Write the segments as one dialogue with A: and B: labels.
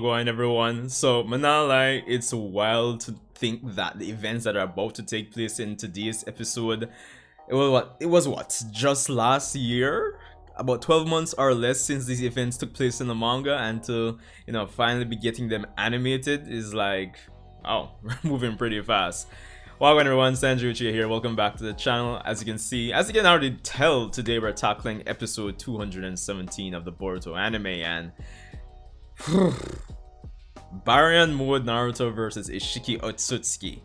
A: Wagwan everyone. So Manalai, it's wild to think that the events that are about to take place in today's episode, it was what, just last year? About 12 months or less since these events took place in the manga, and to, finally be getting them animated is like, oh, we're moving pretty fast. Welcome everyone, Sanjae Uchiha here, welcome back to the channel. As you can see, as you can already tell, today we're tackling episode 217 of the Boruto anime, and Baryon Naruto versus Isshiki Otsutsuki.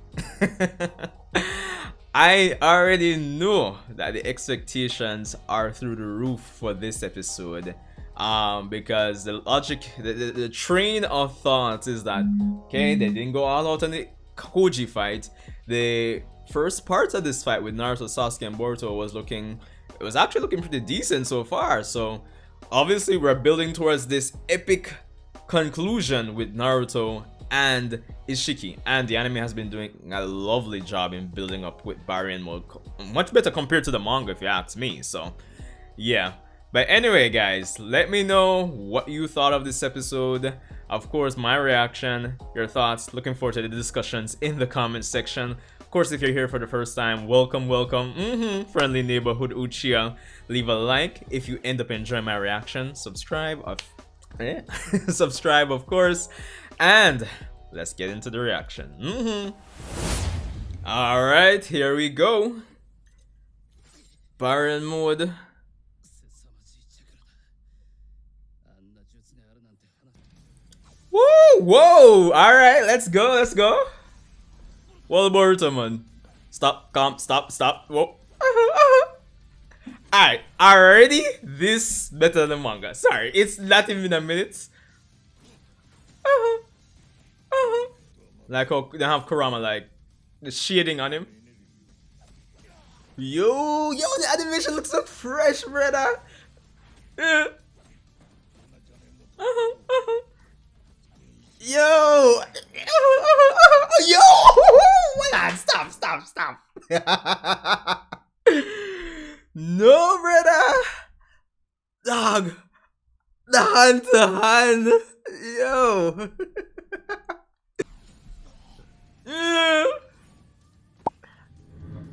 A: I already know that the expectations are through the roof for this episode, because the logic, the train of thought is that, okay, they didn't go all out on the Koji fight. The first part of this fight with Naruto, Sasuke, and Boruto was actually looking pretty decent so far. So obviously we're building towards this epic conclusion with Naruto and Isshiki, and the anime has been doing a lovely job in building up with Baryon mode, much better compared to the manga if you ask me. So yeah, but anyway guys, let me know what you thought of this episode. Of course, my reaction, your thoughts, looking forward to the discussions in the comment section. Of course, if you're here for the first time, welcome, friendly neighborhood Uchiha. Leave a like if you end up enjoying my reaction. Subscribe, subscribe of course, and let's get into the reaction. All right, here we go. Baryon mode. Woo! Whoa! All right, let's go. Let's go. Well, Boruto, man. Stop. Calm. Stop. Stop. Whoa. Alright, already this better than the manga. Sorry, it's not even a minute. Like how they have Kurama, like the shading on him. Yo, the animation looks so fresh, brother. Yo, yo, hold on, stop. No, brother. Dog. The hand to hand. Yo.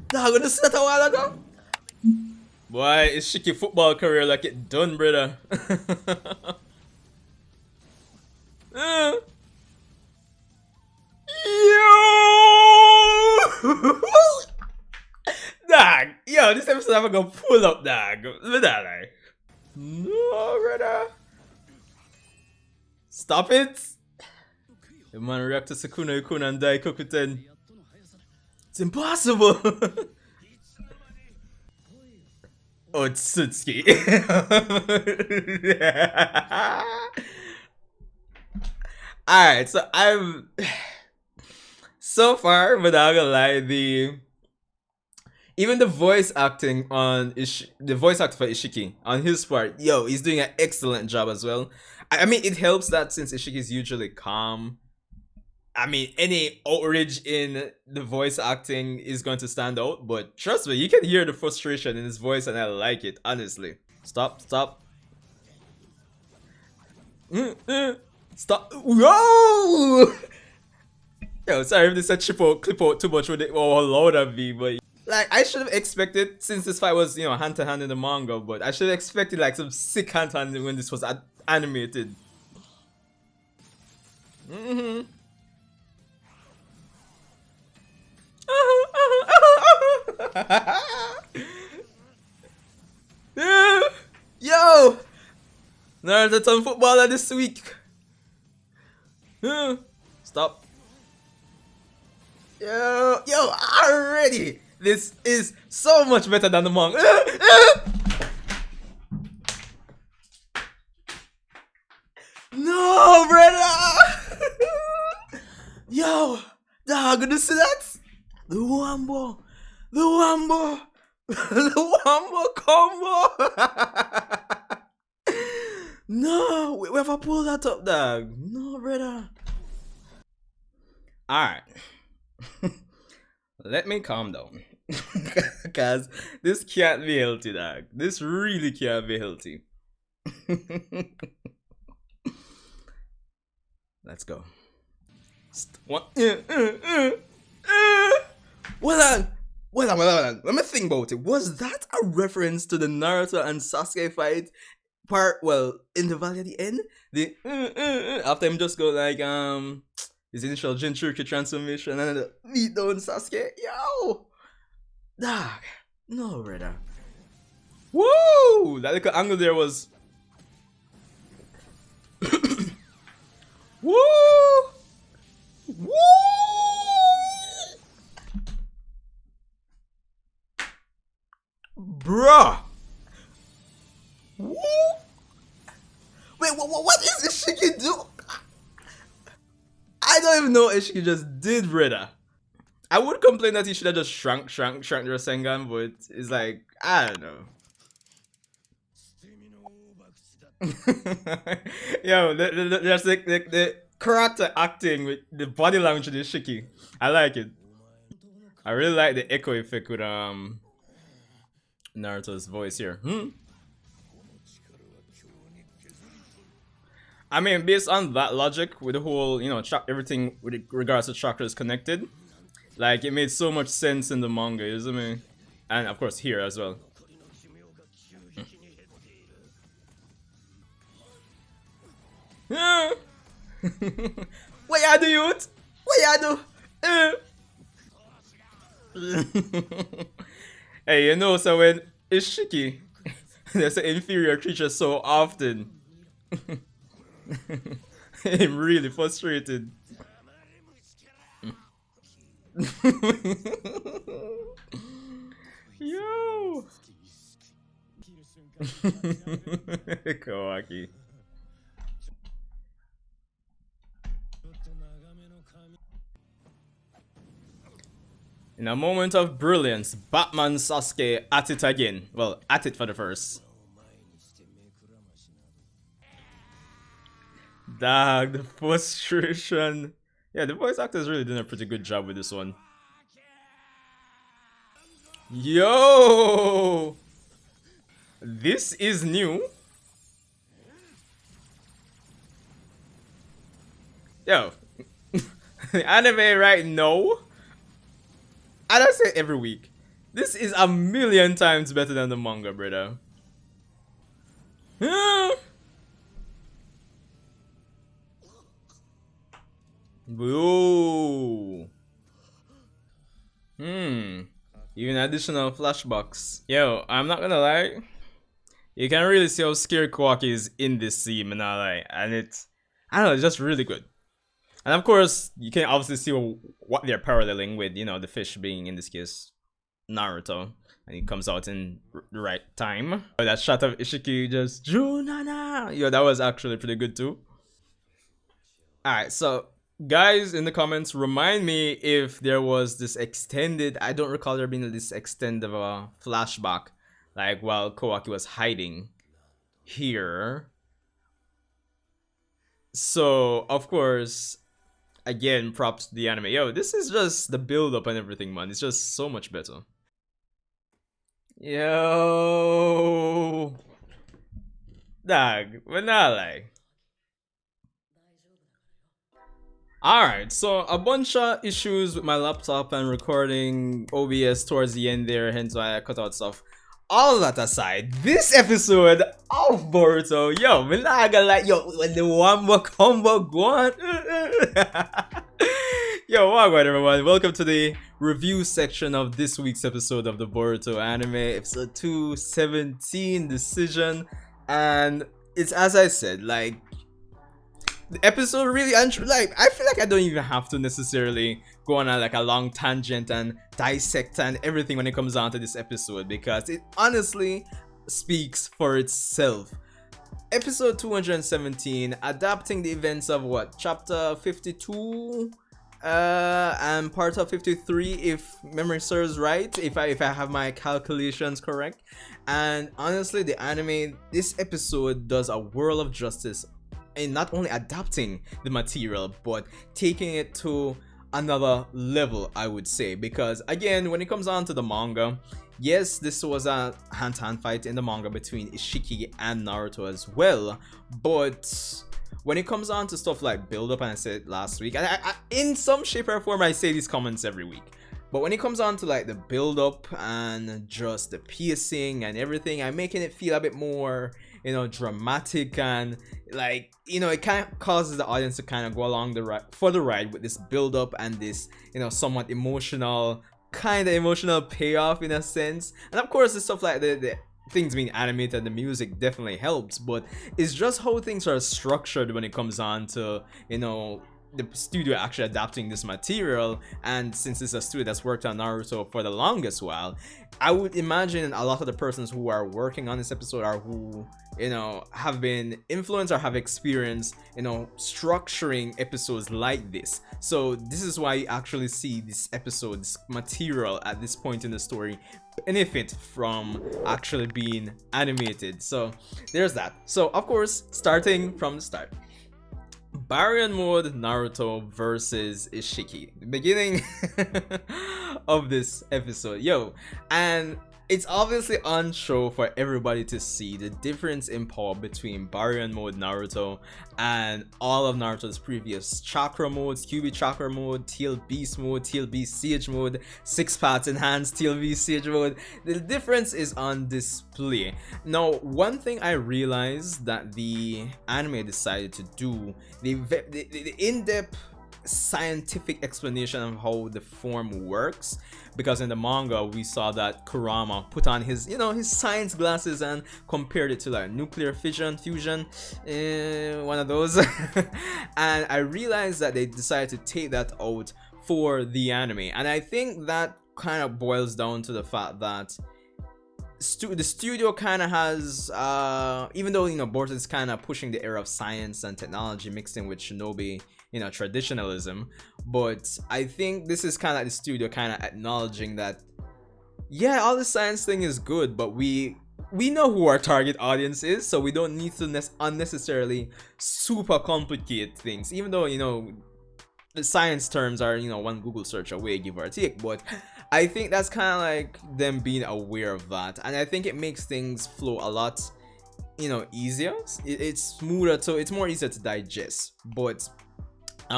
A: Dog, when you see that a while ago? Boy, it's Shiki football career like it done, brother. Yo. Dog, yo, this episode I'm gonna pull up, dog. Look at that, like. No, brother. Stop it. The man react to Sukuna Ikuna and Daikokuten. It's impossible. Otsutsuki. Alright, so I'm so far, but I'm not gonna lie, even the voice acting on the voice actor for Isshiki on his part, yo, he's doing an excellent job as well. I mean, it helps that since Isshiki is usually calm, I mean, any outrage in the voice acting is going to stand out. But trust me, you can hear the frustration in his voice, and I like it, honestly. Stop. Stop. Whoa! Yo, sorry if this said clip out too much with it or loud of me, but like, I should have expected, since this fight was, hand to hand in the manga, but I should have expected like some sick hand to hand when this was animated. Yo! Naruto on footballer this week. Stop. Yo, already! This is so much better than the manga. No, brother! Yo, dog, you see that? The Wambo combo. No, we have to pull that up, dog. No, brother. Alright. Let me calm down. Because this can't be healthy, dog. This really can't be healthy. Let's go. What? Well on. Let me think about it. Was that a reference to the Naruto and Sasuke fight part? Well, in the valley at the end, the after him just go like his initial Jinchuriki transformation and then beat down Sasuke. Yo, dog, no brother. Woo! That little angle there was. Woo! Woo! Bruh! Woo! Wait, what is Isshiki do? I don't even know what Isshiki just did, brother. I would complain that he should have just shrunk the Rasengan, but it's like, I don't know. Yo, there's the character acting with the body language of Isshiki. I like it. I really like the echo effect with Naruto's voice here. I mean, based on that logic, with the whole, you know, everything with regards to chakras connected, like, it made so much sense in the manga, isn't it? And of course here as well. What y'all do, youth? What y'all do? Hey, you know, so when Isshiki, there's an inferior creature so often. I'm really frustrated. Yo! Kawaki. In a moment of brilliance, Batman Sasuke at it again. Well, at it for the first. Dog, the frustration. Yeah, the voice actors really did a pretty good job with this one. Yo! This is new. Yo. The anime right now, I don't say every week, this is a million times better than the manga, brother. Whoa. Even additional flashbacks. Yo, I'm not gonna lie. You can really see how scared Kawaki is in this scene, and it's, I don't know, it's just really good. And of course, you can obviously see what they're paralleling with, you know, the fish being, in this case, Naruto. And he comes out in the right time. That shot of Isshiki just, Junana! Yo, that was actually pretty good too. Alright, so, guys in the comments, remind me if there was this extended, I don't recall there being this extended of a flashback, like while Kawaki was hiding here. So, of course, again, props to the anime. Yo, this is just the build up and everything, man. It's just so much better. Yo, dog, but not like. Alright, so a bunch of issues with my laptop and recording OBS towards the end there, hence why I cut out stuff. All that aside, this episode of Boruto, yo, me not gonna like, yo, when the Wamba combo go on. Yo, welcome everyone, welcome to the review section of this week's episode of the Boruto anime, episode 217, Decision. And it's, as I said, like, the episode really, like, I feel like I don't even have to necessarily go on like a long tangent and dissect and everything when it comes down to this episode, because it honestly speaks for itself. Episode 217, adapting the events of what, chapter 52 and part of 53, if memory serves right, if I have my calculations correct. And honestly, the anime, this episode does a world of justice in not only adapting the material but taking it to another level, I would say, because again, when it comes on to the manga, yes, this was a hand-to-hand fight in the manga between Isshiki and Naruto as well, but when it comes on to stuff like build up, and I said last week, and in some shape or form I say these comments every week, but when it comes on to like the build up and just the pacing and everything, I'm making it feel a bit more, dramatic, and like, it kind of causes the audience to kind of go along for the ride with this build up and this, somewhat emotional, kind of emotional payoff in a sense. And of course the stuff like the things being animated, the music definitely helps, but it's just how things are structured when it comes on to, the studio actually adapting this material. And since it's a studio that's worked on Naruto for the longest while, I would imagine a lot of the persons who are working on this episode are who, have been influenced or have experienced, structuring episodes like this. So this is why you actually see this episode, this material at this point in the story benefit from actually being animated. So there's that. So of course, starting from the start, Baryon mode Naruto versus Isshiki, the beginning of this episode, and it's obviously on show for everybody to see the difference in power between Baryon mode Naruto and all of Naruto's previous chakra modes: QB chakra mode, Teal Beast mode, Teal Beast Siege mode, 6 parts enhanced Teal Beast Siege mode. The difference is on display. Now, one thing I realized that the anime decided to do, the in-depth scientific explanation of how the form works, because in the manga we saw that Kurama put on his his science glasses and compared it to like nuclear fusion, one of those and I realized that they decided to take that out for the anime, and I think that kind of boils down to the fact that the studio kind of has, even though Boruto is kind of pushing the era of science and technology mixed in with shinobi traditionalism, but I think this is kind of like the studio kind of acknowledging that, yeah, all the science thing is good, but we know who our target audience is, so we don't need to unnecessarily super complicate things, even though the science terms are one Google search away, give or take. But I think that's kind of like them being aware of that, and I think it makes things flow a lot easier. It's smoother, so it's more easier to digest. But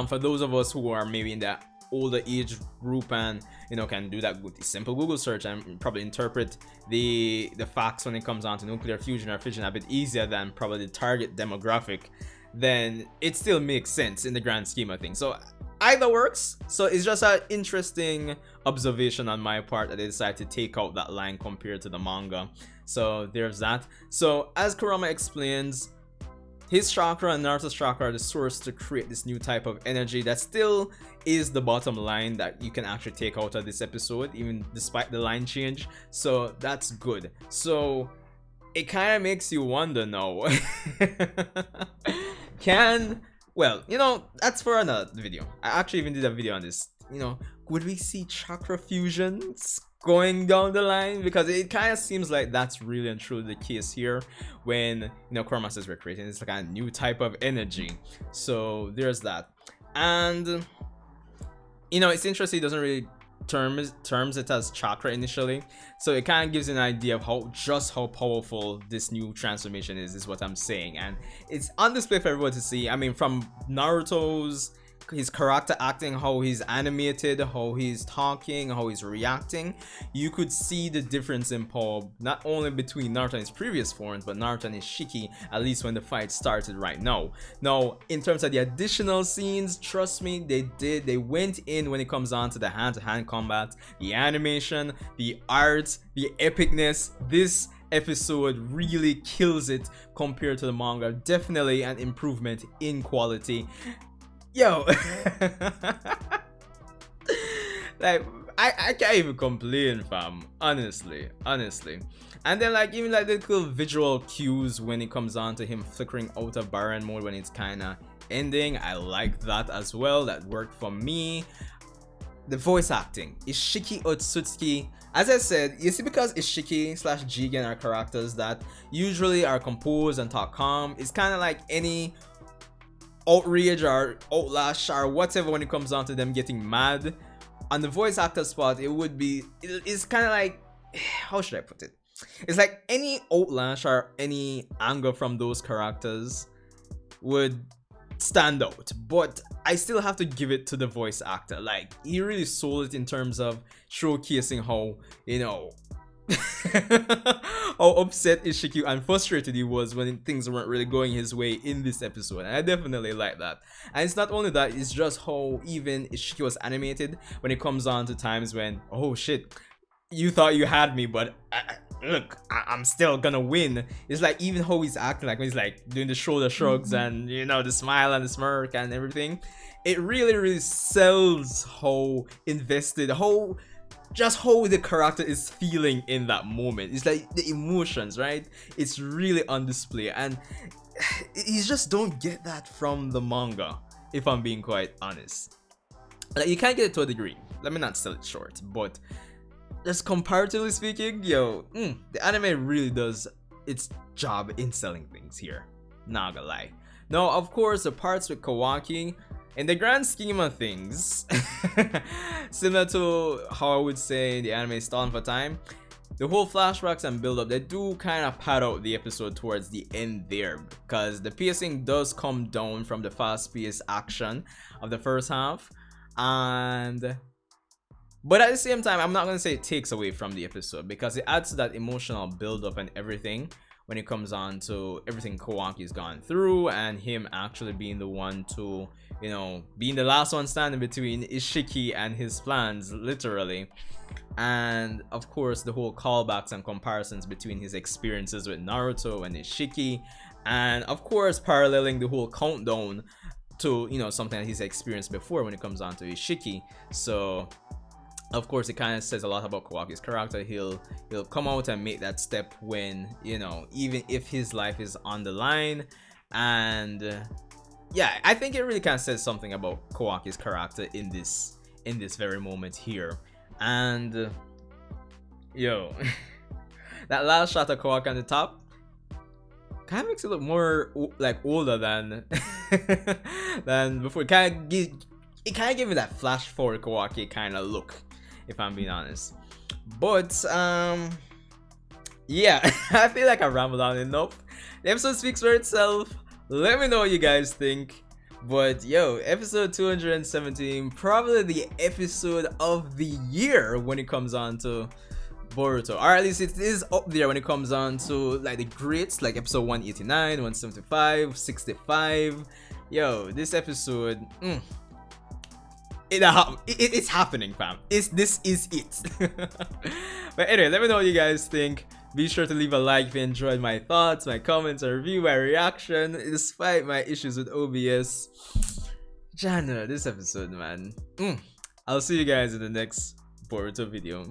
A: for those of us who are maybe in that older age group and can do that with the simple Google search and probably interpret the facts when it comes on to nuclear fusion or fission a bit easier than probably the target demographic, then it still makes sense in the grand scheme of things. So either works. So it's just an interesting observation on my part that they decided to take out that line compared to the manga. So there's that. So as Kurama explains, his chakra and Naruto's chakra are the source to create this new type of energy that still is the bottom line that you can actually take out of this episode, even despite the line change. So that's good. So it kind of makes you wonder now. Well, that's for another video. I actually even did a video on this. Would we see chakra fusions going down the line? Because it kind of seems like that's really and truly the case here when Kurama says we're creating this like a new type of energy. So there's that. And it's interesting, he doesn't really terms it as chakra initially, so it kind of gives you an idea of how powerful this new transformation is what I'm saying, and it's on display for everyone to see. I mean, from Naruto's his character acting, how he's animated, how he's talking, how he's reacting, you could see the difference in power not only between Naruto and his previous forms, but Naruto and Isshiki, at least when the fight started right now. Now, in terms of the additional scenes, trust me, they went in when it comes on to the hand-to-hand combat, the animation, the art, the epicness. This episode really kills it compared to the manga. Definitely an improvement in quality. Like I can't even complain, fam, honestly. And then like even like the cool visual cues when it comes on to him flickering out of Baryon mode when it's kind of ending, I like that as well. That worked for me. The voice acting, Isshiki Otsutsuki, as I said, you see, because Isshiki / Jigen are characters that usually are composed and talk calm, it's kind of like any outrage or outlash or whatever when it comes down to them getting mad. On the voice actor spot, it's kind of like, how should I put it, it's like any outlash or any anger from those characters would stand out, but I still have to give it to the voice actor. Like, he really sold it in terms of showcasing how, you know, how upset Isshiki and frustrated he was when things weren't really going his way in this episode, and I definitely like that. And it's not only that, it's just how even Isshiki was animated when it comes on to times when, oh shit, you thought you had me, but look, I'm still gonna win. It's like even how he's acting, like when he's like doing the shoulder shrugs and, you know, the smile and the smirk and everything. It really sells how invested, how the character is feeling in that moment. It's like the emotions, right? It's really on display, and you just don't get that from the manga, if I'm being quite honest. Like, you can get it to a degree, let me not sell it short, but just comparatively speaking, yo, the anime really does its job in selling things here, not gonna lie. Now, of course, the parts with Kawaki, in the grand scheme of things, similar to how I would say the anime is stalling for time, the whole flashbacks and build up, they do kind of pad out the episode towards the end there, because the pacing does come down from the fast-paced action of the first half, and but at the same time, I'm not going to say it takes away from the episode, because it adds to that emotional build up and everything when it comes on to everything Kawaki's gone through, and him actually being the one to, you know, being the last one standing between Isshiki and his plans, literally. And of course, the whole callbacks and comparisons between his experiences with Naruto and Isshiki, and of course paralleling the whole countdown to, you know, something that he's experienced before when it comes on to Isshiki. So of course, it kind of says a lot about Kawaki's character. He'll come out and make that step when, you know, even if his life is on the line. And yeah, I think it really kind of says something about Kawaki's character in this very moment here. And yo, that last shot of Kawaki on the top kind of makes it look more like older than than before. It kind of gave me that flash forward Kawaki kind of look, if I'm being honest. But yeah, I feel like I rambled on enough. The episode speaks for itself. Let me know what you guys think. But yo, episode 217, probably the episode of the year when it comes on to Boruto, or at least it is up there when it comes on to like the greats, like episode 189, 175, 65. Yo, this episode, it's happening, fam. This is it. But anyway, let me know what you guys think. Be sure to leave a like if you enjoyed my thoughts, my comments, or review, my reaction, despite my issues with OBS. Jana, this episode, man. I'll see you guys in the next Boruto video.